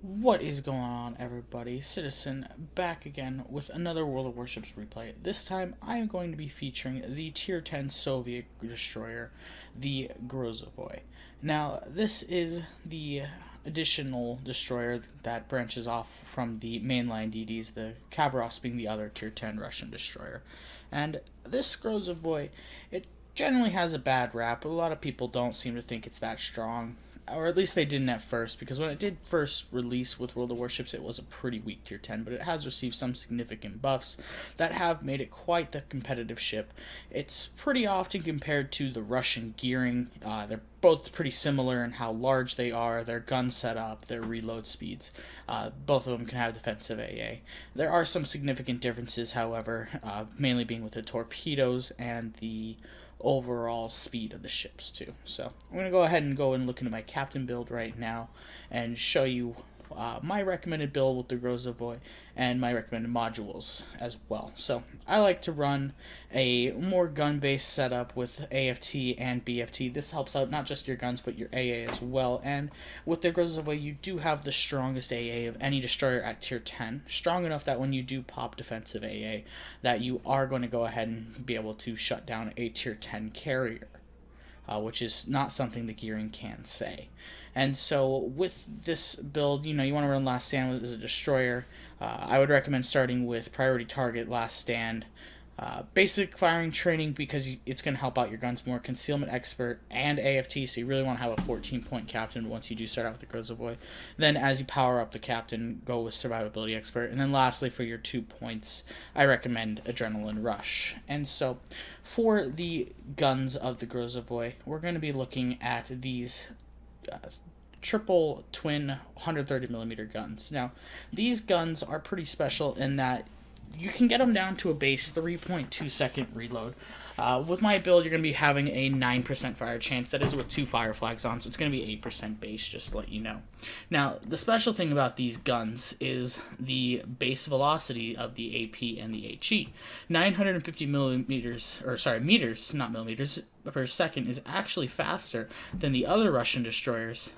What is going on, everybody? Citizen back again with another World of Warships replay. This time I am going to be featuring the Tier 10 Soviet destroyer, the Grozovoi. Now, this is the additional destroyer that branches off from the mainline DDs, the Khabarovsk being the other Tier 10 Russian destroyer. And this Grozovoi, it generally has a bad rap. A lot of people don't seem to think it's that strong, or at least they didn't at first, because when it did first release with World of Warships, it was a pretty weak tier 10, but it has received some significant buffs that have made it quite the competitive ship. It's pretty often compared to the Russian gearing. They're both pretty similar in how large they are, their gun setup, their reload speeds. Both of them can have defensive AA. There are some significant differences, however, mainly being with the torpedoes and the overall speed of the ships too. So I'm going to go ahead and look into my captain build right now and show you my recommended build with the Grozovoi and my recommended modules as well. So I like to run a more gun-based setup with AFT and BFT. This helps out not just your guns but your AA as well. And with the Grozovoi, you do have the strongest AA of any destroyer at tier 10. Strong enough that when you do pop defensive AA, that you are going to go ahead and be able to shut down a tier 10 carrier. Which is not something the gearing can say. And so with this build, you want to run Last Stand as a destroyer. I would recommend starting with Priority Target, Last Stand, basic firing training because it's going to help out your guns more, Concealment Expert, and AFT, so you really want to have a 14-point captain once you do start out with the Grozovoi. Then as you power up the captain, go with Survivability Expert. And then lastly, for your 2 points, I recommend Adrenaline Rush. And so for the guns of the Grozovoi, we're going to be looking at these triple twin 130mm guns. Now, these guns are pretty special in that you can get them down to a base 3.2-second reload. With my build, you're going to be having a 9% fire chance. That is with 2 fire flags on, so it's going to be 8% base, just to let you know. Now, the special thing about these guns is the base velocity of the AP and the HE. 950 meters, not millimeters, per second is actually faster than the other Russian destroyers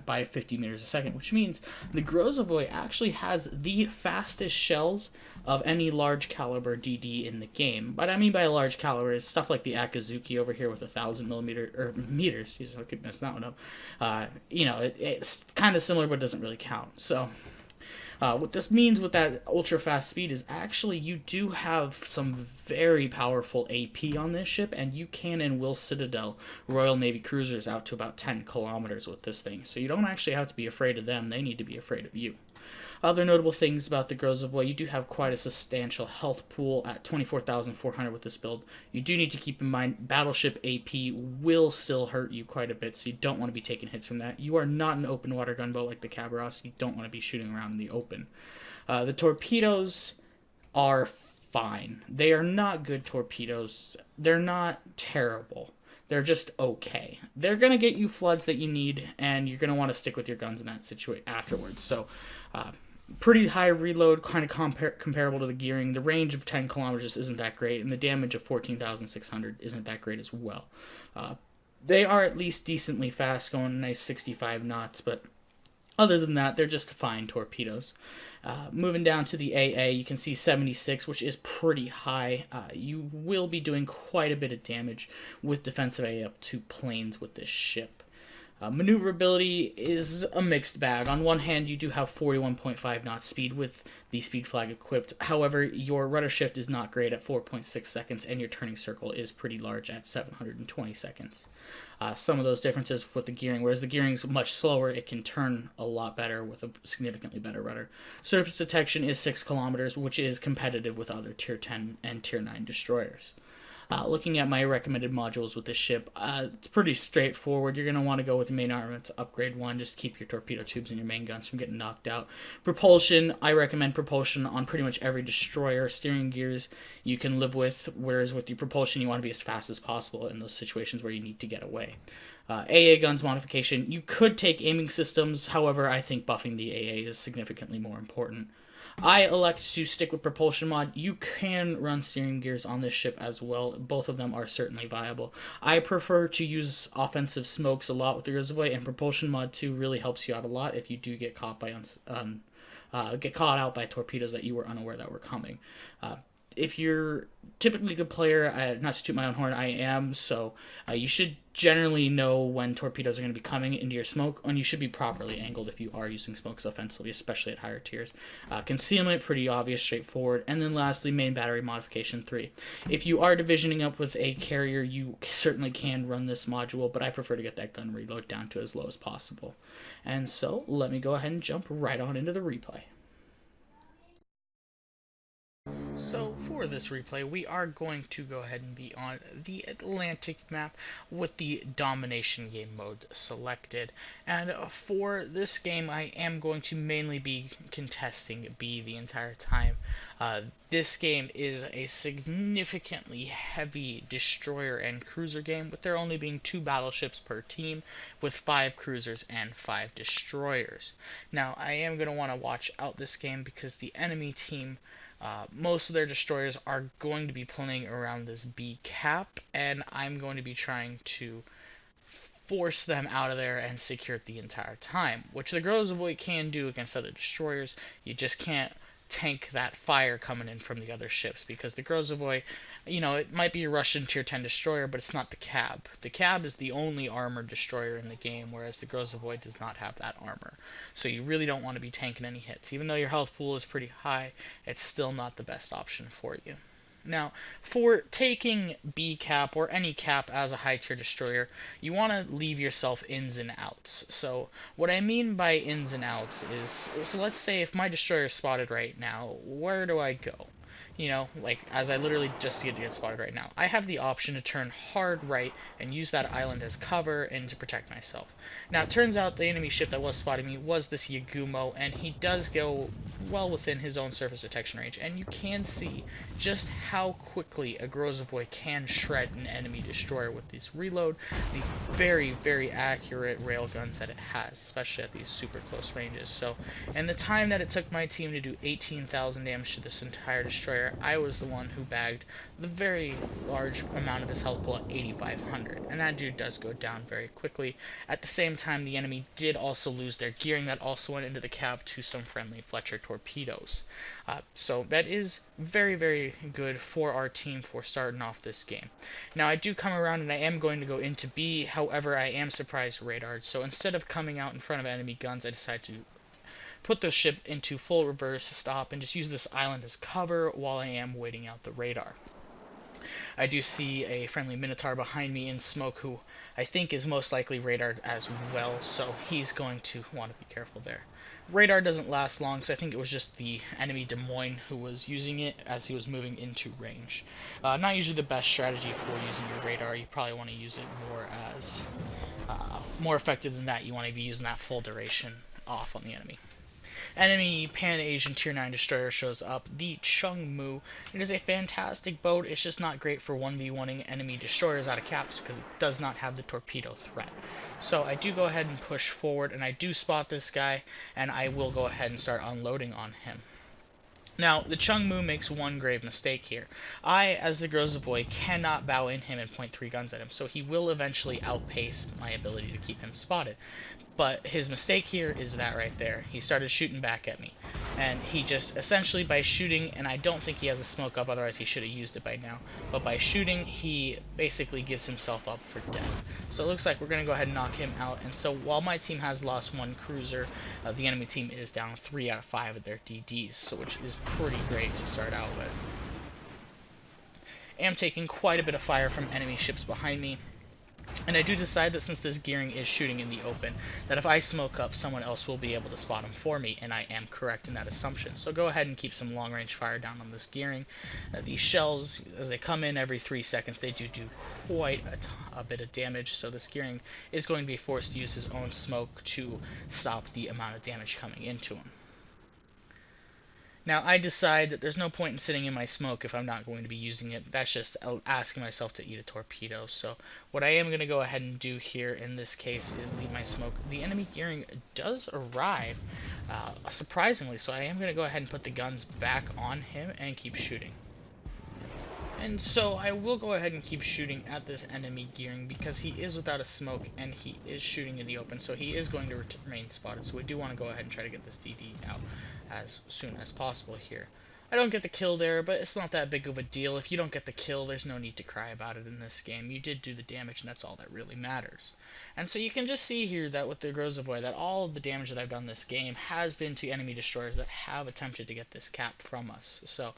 by 50 meters a second, which means the Grozovoi actually has the fastest shells of any large caliber DD in the game. What I mean by a large caliber is stuff like the Akazuki over here with 1,000mm or meters. Jesus, I could mess that one up. It's kind of similar, but it doesn't really count. So what this means with that ultra fast speed is actually you do have some very powerful AP on this ship, and you can and will Citadel Royal Navy cruisers out to about 10 kilometers with this thing. So you don't actually have to be afraid of them, they need to be afraid of you. Other notable things about the Grozovoi, you do have quite a substantial health pool at 24,400 with this build. You do need to keep in mind Battleship AP will still hurt you quite a bit, so you don't want to be taking hits from that. You are not an open water gunboat like the Khabarovsk. You don't want to be shooting around in the open. The torpedoes are fine. They are not good torpedoes. They're not terrible. They're just okay. They're going to get you floods that you need, and you're going to want to stick with your guns in that situation afterwards. So, pretty high reload, kind of comparable to the gearing. The range of 10 kilometers isn't that great, and the damage of 14,600 isn't that great as well. They are at least decently fast, going a nice 65 knots, but other than that, they're just fine torpedoes. Moving down to the AA, you can see 76, which is pretty high. You will be doing quite a bit of damage with defensive AA up to planes with this ship. Maneuverability is a mixed bag. On one hand, you do have 41.5 knots speed with the speed flag equipped. However, your rudder shift is not great at 4.6 seconds, and your turning circle is pretty large at 720 seconds. Some of those differences with the gearing, whereas the gearing is much slower, it can turn a lot better with a significantly better rudder. Surface detection is 6 kilometers, which is competitive with other Tier 10 and Tier 9 destroyers. Looking at my recommended modules with this ship, it's pretty straightforward. You're going to want to go with the main armament to upgrade 1, just to keep your torpedo tubes and your main guns from getting knocked out. Propulsion, I recommend propulsion on pretty much every destroyer. Steering gears you can live with, whereas with your propulsion you want to be as fast as possible in those situations where you need to get away. AA guns modification, you could take aiming systems, however I think buffing the AA is significantly more important. I elect to stick with propulsion mod. You can run steering gears on this ship as well. Both of them are certainly viable. I prefer to use offensive smokes a lot with the Grozovoi, and propulsion mod 2 really helps you out a lot if you do get caught by get caught out by torpedoes that you were unaware that were coming. If you're typically a good player, not to toot my own horn, I am, so you should generally know when torpedoes are going to be coming into your smoke, and you should be properly angled if you are using smokes offensively, especially at higher tiers. Concealment, pretty obvious, straightforward. And then lastly, main battery modification 3. If you are divisioning up with a carrier, you certainly can run this module, but I prefer to get that gun reload down to as low as possible. And so, let me go ahead and jump right on into the replay. So for this replay, we are going to go ahead and be on the Atlantic map with the domination game mode selected. And for this game, I am going to mainly be contesting B the entire time. This game is a significantly heavy destroyer and cruiser game, with there only being 2 battleships per team, with 5 cruisers and 5 destroyers. Now, I am going to want to watch out this game because the enemy team, most of their destroyers are going to be pulling around this B cap, and I'm going to be trying to force them out of there and secure it the entire time, which the Grozovoi can do against other destroyers. You just can't tank that fire coming in from the other ships, because the Grozovoi, it might be a Russian tier 10 destroyer, but it's not the cab. The cab is the only armored destroyer in the game, whereas the Grozovoi does not have that armor. So you really don't want to be tanking any hits. Even though your health pool is pretty high, it's still not the best option for you. Now, for taking B cap or any cap as a high tier destroyer, you want to leave yourself ins and outs. So what I mean by ins and outs is, so let's say if my destroyer is spotted right now, where do I go? Like, as I literally just get spotted right now, I have the option to turn hard right and use that island as cover and to protect myself. Now, it turns out the enemy ship that was spotting me was this Yagumo, and he does go well within his own surface detection range, and you can see just how quickly a Grozovoi can shred an enemy destroyer with this reload, the very, very accurate railguns that it has, especially at these super close ranges. So, in the time that it took my team to do 18,000 damage to this entire destroyer, I was the one who bagged the very large amount of his health pool at 8,500, and that dude does go down very quickly. At the same time, the enemy did also lose their gearing that also went into the cab to some friendly Fletcher torpedoes. So that is very, very good for our team for starting off this game. Now, I do come around and I am going to go into B, however, I am surprise radared. So instead of coming out in front of enemy guns, I decide to put the ship into full reverse stop and just use this island as cover while I am waiting out the radar. I do see a friendly Minotaur behind me in smoke, who I think is most likely radared as well, so he's going to want to be careful there. Radar doesn't last long, so I think it was just the enemy Des Moines who was using it as he was moving into range. Not usually the best strategy for using your radar. You probably want to use it more effective than that. You want to be using that full duration off on the enemy. Enemy Pan-Asian Tier 9 destroyer shows up, the Chungmu. It is a fantastic boat. It's just not great for 1v1ing enemy destroyers out of caps because it does not have the torpedo threat. So I do go ahead and push forward, and I do spot this guy, and I will go ahead and start unloading on him. Now, the Chungmu makes one grave mistake here. I, as the Grozovoi, cannot bow in him and point 3 guns at him, so he will eventually outpace my ability to keep him spotted. But his mistake here is that right there. He started shooting back at me. And he just, essentially by shooting, and I don't think he has a smoke up, otherwise he should have used it by now. But by shooting, he basically gives himself up for death. So it looks like we're going to go ahead and knock him out. And so while my team has lost 1 cruiser, the enemy team is down 3 out of 5 of their DDs, so which is pretty great to start out with. I am taking quite a bit of fire from enemy ships behind me. And I do decide that since this gearing is shooting in the open, that if I smoke up, someone else will be able to spot him for me, and I am correct in that assumption. So go ahead and keep some long-range fire down on this gearing. These shells, as they come in every 3 seconds, they do quite a bit of damage, so this gearing is going to be forced to use his own smoke to stop the amount of damage coming into him. Now, I decide that there's no point in sitting in my smoke if I'm not going to be using it. That's just asking myself to eat a torpedo. So what I am going to go ahead and do here in this case is leave my smoke. The enemy gearing does arrive, surprisingly, so I am going to go ahead and put the guns back on him and keep shooting. And so I will go ahead and keep shooting at this enemy gearing because he is without a smoke and he is shooting in the open, so he is going to remain spotted. So we do want to go ahead and try to get this DD out as soon as possible here. I don't get the kill there, but it's not that big of a deal. If you don't get the kill, there's no need to cry about it in this game. You did do the damage, and that's all that really matters. And so you can just see here that with the Grozovoi, that all of the damage that I've done this game has been to enemy destroyers that have attempted to get this cap from us. So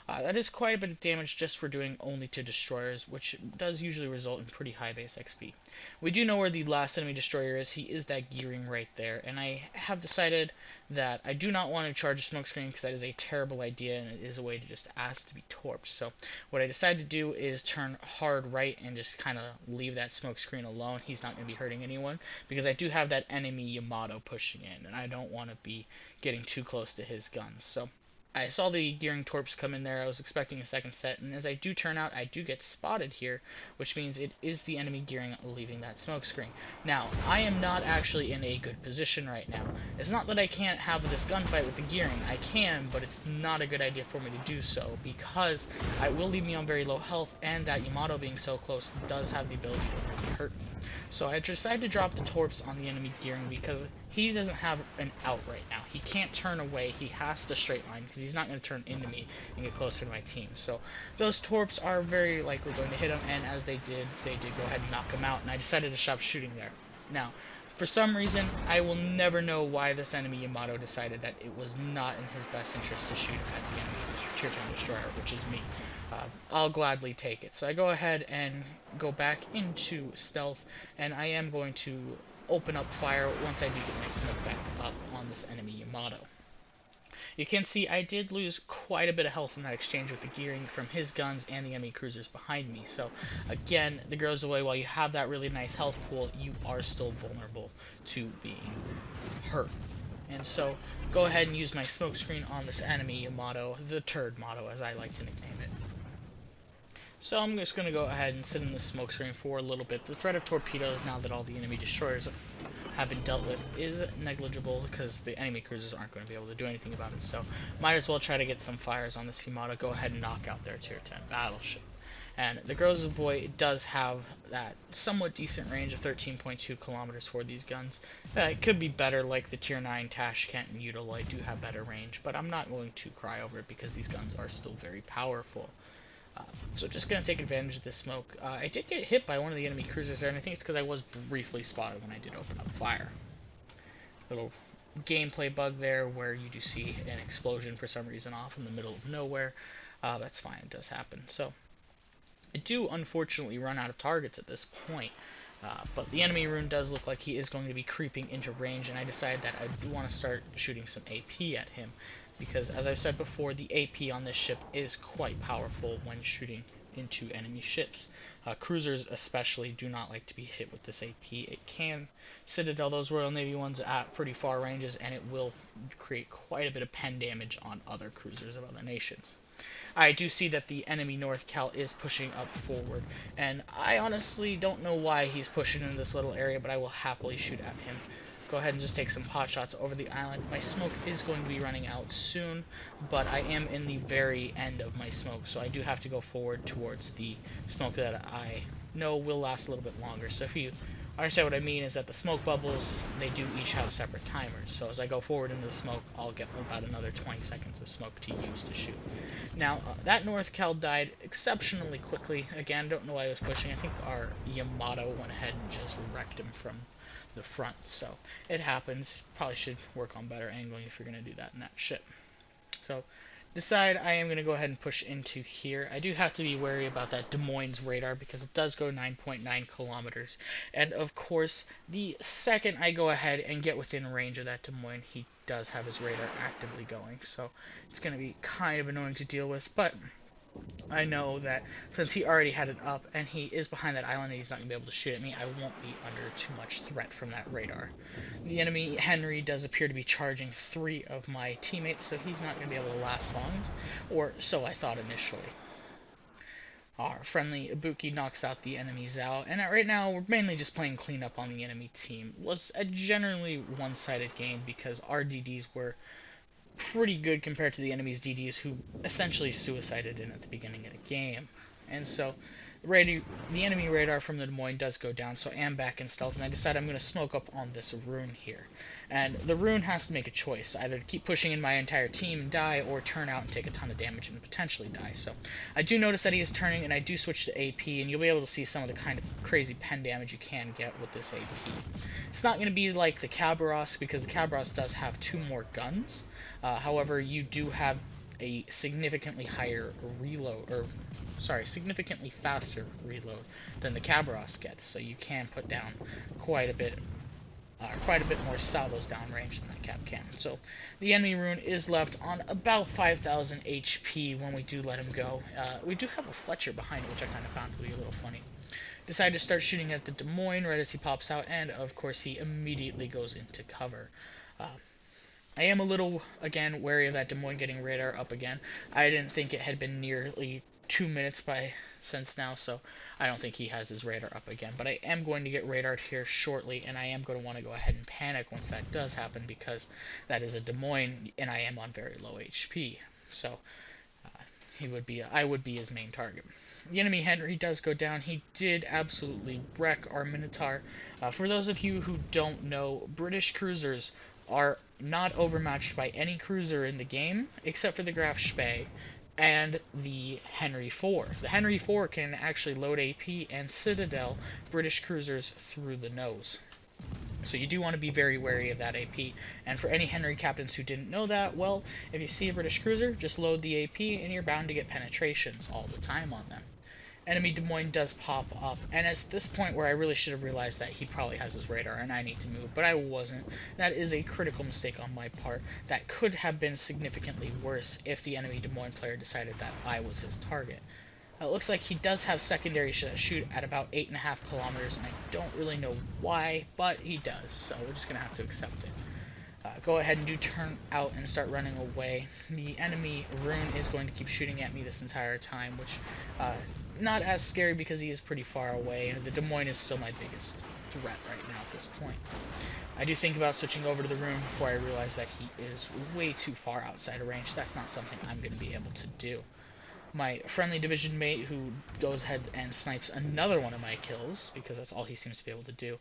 that is quite a bit of damage just for doing only to destroyers, which does usually result in pretty high base XP. We do know where the last enemy destroyer is. He is that gearing right there, and I have decided that I do not want to charge a smoke screen because that is a terrible idea and it is a way to just ask to be torped. So what I decided to do is turn hard right and just kind of leave that smoke screen alone. He's not going to be hurting anyone because I do have that enemy Yamato pushing in, and I don't want to be getting too close to his guns. So I saw the gearing torps come in there. I was expecting a second set, and as I do turn out, I do get spotted here, which means it is the enemy gearing leaving that smoke screen. Now, I am not actually in a good position right now. It's not that I can't have this gunfight with the gearing. I can, but it's not a good idea for me to do so, because it will leave me on very low health, and that Yamato being so close does have the ability to really hurt me. So I decided to drop the torps on the enemy gearing because he doesn't have an out right now. He can't turn away. He has to straight line because he's not going to turn into me and get closer to my team. So those torps are very likely going to hit him, and as they did go ahead and knock him out, and I decided to stop shooting there. Now, for some reason, I will never know why this enemy Yamato decided that it was not in his best interest to shoot at the enemy tier 10 destroyer, which is me. I'll gladly take it. So I go ahead and go back into stealth, and I am going to open up fire once I do get my smoke back up on this enemy Yamato. You can see I did lose quite a bit of health in that exchange with the gearing from his guns and the enemy cruisers behind me. So again, the Grozovoi, while you have that really nice health pool, you are still vulnerable to being hurt. And so go ahead and use my smoke screen on this enemy Yamato, the turd motto as I like to nickname it. So I'm just going to go ahead and sit in the smoke screen for a little bit. The threat of torpedoes, now that all the enemy destroyers have been dealt with, is negligible because the enemy cruisers aren't going to be able to do anything about it. So might as well try to get some fires on this Yamato, go ahead and knock out their tier 10 battleship. And the Grozovoi does have that somewhat decent range of 13.2 kilometers for these guns. It could be better, like the tier 9 Tashkent and Udaloy do have better range, but I'm not going to cry over it because these guns are still very powerful. So just going to take advantage of this smoke. I did get hit by one of the enemy cruisers there, and I think it's because I was briefly spotted when I did open up fire. Little gameplay bug there where you do see an explosion for some reason off in the middle of nowhere. That's fine, it does happen. So I do unfortunately run out of targets at this point. But the enemy rune does look like he is going to be creeping into range, and I decided that I do want to start shooting some AP at him. Because, as I said before, the AP on this ship is quite powerful when shooting into enemy ships. Cruisers especially do not like to be hit with this AP. It can Citadel those Royal Navy ones at pretty far ranges, and it will create quite a bit of pen damage on other cruisers of other nations. I do see that the enemy North Cal is pushing up forward, and I honestly don't know why he's pushing in this little area, but I will happily shoot at him. Go ahead and just take some pot shots over the island. My smoke is going to be running out soon, but I am in the very end of my smoke, so I do have to go forward towards the smoke that I know will last a little bit longer. So if you understand what I mean, is that the smoke bubbles, they do each have separate timers. So as I go forward into the smoke, I'll get about another 20 seconds of smoke to use to shoot. Now, that North Cal died exceptionally quickly. Again, don't know why I was pushing. I think our Yamato went ahead and just wrecked him from the front, so it happens. Probably should work on better angling if you're going to do that in that ship. So decide I am going to go ahead and push into here. I do have to be wary about that Des Moines radar because it does go 9.9 kilometers, and of course the second I go ahead and get within range of that Des Moines, he does have his radar actively going, so it's going to be kind of annoying to deal with, but I know that since he already had it up and he is behind that island and he's not going to be able to shoot at me, I won't be under too much threat from that radar. The enemy, Henry, does appear to be charging three of my teammates, so he's not going to be able to last long, or so I thought initially. Our friendly Ibuki knocks out the enemy Zhao, and right now we're mainly just playing cleanup on the enemy team. It was a generally one-sided game because our DDs were pretty good compared to the enemy's DDs, who essentially suicided in at the beginning of the game. And so the enemy radar from the Des Moines does go down, so I am back in stealth, and I decide I'm going to smoke up on this rune here. And the rune has to make a choice, either to keep pushing in my entire team and die, or turn out and take a ton of damage and potentially die. So I do notice that he is turning, and I do switch to AP, and you'll be able to see some of the kind of crazy pen damage you can get with this AP. It's not going to be like the Cabros, because the Cabros does have two more guns. However, you do have a significantly higher reload, or sorry, significantly faster reload than the Cabros gets, so you can put down quite a bit more salvos downrange than that Cab can. So the enemy rune is left on about 5,000 HP when we do let him go. We do have a Fletcher behind it, which I kind of found to be a little funny. Decide to start shooting at the Des Moines right as he pops out, and of course he immediately goes into cover. Uh, I am a little, again, wary of that Des Moines getting radar up again. I didn't think it had been nearly 2 minutes since now, so I don't think he has his radar up again. But I am going to get radared here shortly, and I am going to want to go ahead and panic once that does happen, because that is a Des Moines, and I am on very low HP. So I would be his main target. The enemy Henry does go down. He did absolutely wreck our Minotaur. For those of you who don't know, British cruisers are not overmatched by any cruiser in the game, except for the Graf Spee and the Henry IV. The Henry IV can actually load AP and Citadel British cruisers through the nose. So you do want to be very wary of that AP. And for any Henry captains who didn't know that, well, if you see a British cruiser, just load the AP and you're bound to get penetrations all the time on them. Enemy Des Moines does pop up, and it's this point where I really should have realized that he probably has his radar and I need to move, but I wasn't. That is a critical mistake on my part. That could have been significantly worse if the enemy Des Moines player decided that I was his target. It looks like he does have secondary that shoot at about 8.5 kilometers, and I don't really know why, but he does, so we're just going to have to accept it. Go ahead and do turn out and start running away. The enemy rune is going to keep shooting at me this entire time, which not as scary because he is pretty far away, and the Des Moines is still my biggest threat right now at this point. I do think about switching over to the rune before I realize that he is way too far outside of range. That's not something I'm going to be able to do. My friendly division mate, who goes ahead and snipes another one of my kills, because that's all he seems to be able to do,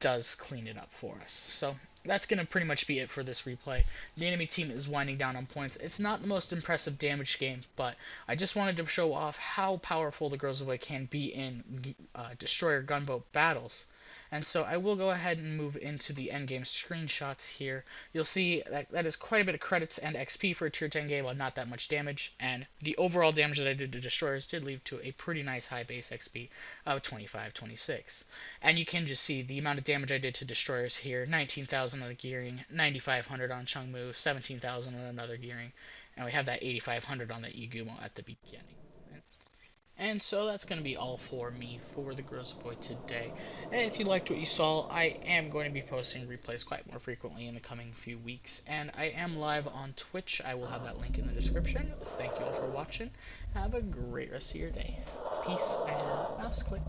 does clean it up for us. So that's going to pretty much be it for this replay. The enemy team is winding down on points. It's not the most impressive damage game, but I just wanted to show off how powerful the Grozovoi can be in destroyer gunboat battles. And so I will go ahead and move into the endgame screenshots here. You'll see that is quite a bit of credits and XP for a tier 10 game on not that much damage, and the overall damage that I did to destroyers did lead to a pretty nice high base XP of 25, 26. And you can just see the amount of damage I did to destroyers here: 19,000 on the gearing, 9,500 on Chungmu, 17,000 on another gearing, and we have that 8,500 on the Igumo at the beginning. And so that's going to be all for me for the Grozovoi today. And if you liked what you saw, I am going to be posting replays quite more frequently in the coming few weeks. And I am live on Twitch. I will have that link in the description. Thank you all for watching. Have a great rest of your day. Peace and mouse click.